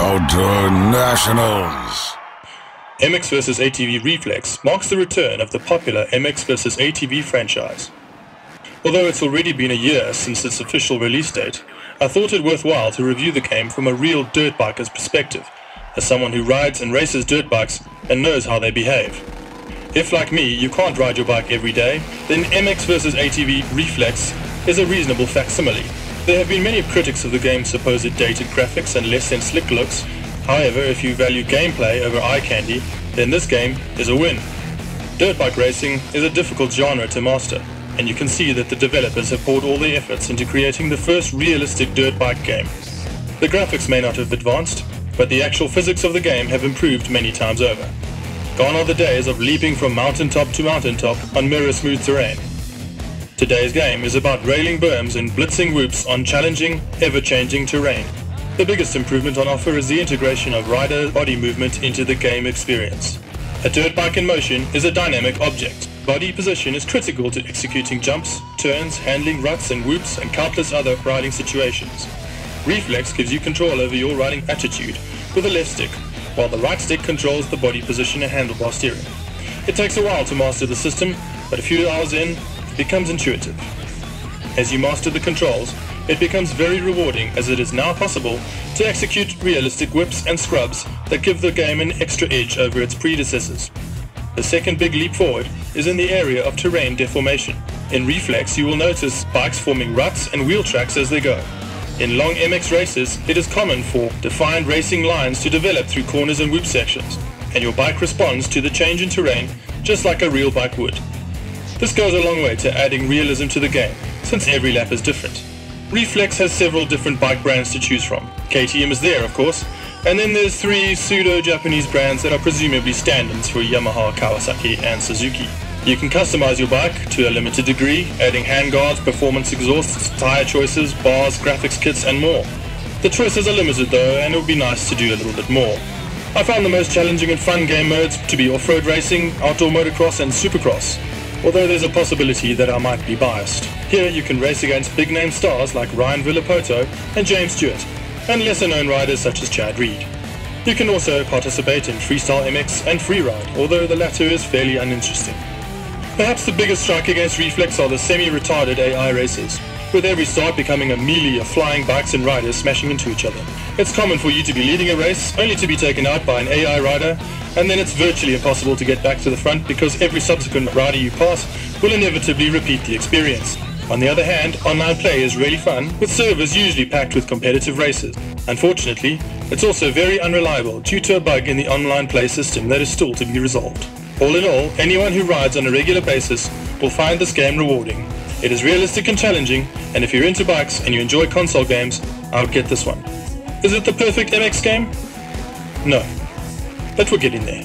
Outdoor Nationals. MX vs ATV Reflex marks the return of the popular MX vs ATV franchise. Although it's already been a year since its official release date, I thought it worthwhile to review the game from a real dirt biker's perspective, as someone who rides and races dirt bikes and knows how they behave. If, like me, you can't ride your bike every day, then MX vs ATV Reflex is a reasonable facsimile. There have been many critics of the game's supposed dated graphics and less than slick looks. However, if you value gameplay over eye candy, then this game is a win. Dirt bike racing is a difficult genre to master, and you can see that the developers have poured all their efforts into creating the first realistic dirt bike game. The graphics may not have advanced, but the actual physics of the game have improved many times over. Gone are the days of leaping from mountaintop to mountaintop on mirror-smooth terrain. Today's game is about railing berms and blitzing whoops on challenging, ever-changing terrain. The biggest improvement on offer is the integration of rider body movement into the game experience. A dirt bike in motion is a dynamic object. Body position is critical to executing jumps, turns, handling ruts and whoops, and countless other riding situations. Reflex gives you control over your riding attitude with the left stick, while the right stick controls the body position and handlebar steering. It takes a while to master the system, but a few hours in, it becomes intuitive. As you master the controls, it becomes very rewarding, as it is now possible to execute realistic whips and scrubs that give the game an extra edge over its predecessors. The second big leap forward is in the area of terrain deformation. In Reflex, you will notice bikes forming ruts and wheel tracks as they go. In long MX races, it is common for defined racing lines to develop through corners and whoop sections, and your bike responds to the change in terrain just like a real bike would. This goes a long way to adding realism to the game, since every lap is different. Reflex has several different bike brands to choose from. KTM is there, of course, and then there's three pseudo-Japanese brands that are presumably stand-ins for Yamaha, Kawasaki and Suzuki. You can customize your bike to a limited degree, adding handguards, performance exhausts, tire choices, bars, graphics kits and more. The choices are limited though, and it would be nice to do a little bit more. I found the most challenging and fun game modes to be off-road racing, outdoor motocross and supercross, although there's a possibility that I might be biased. Here you can race against big-name stars like Ryan Villapoto and James Stewart, and lesser-known riders such as Chad Reed. You can also participate in freestyle MX and freeride, although the latter is fairly uninteresting. Perhaps the biggest strike against Reflex are the semi-retarded AI races, with every start becoming a melee of flying bikes and riders smashing into each other. It's common for you to be leading a race, only to be taken out by an AI rider, and then it's virtually impossible to get back to the front because every subsequent rider you pass will inevitably repeat the experience. On the other hand, online play is really fun, with servers usually packed with competitive races. Unfortunately, it's also very unreliable due to a bug in the online play system that is still to be resolved. All in all, anyone who rides on a regular basis will find this game rewarding. It is realistic and challenging, and if you're into bikes and you enjoy console games, I would get this one. Is it the perfect MX game? No, but we're getting there.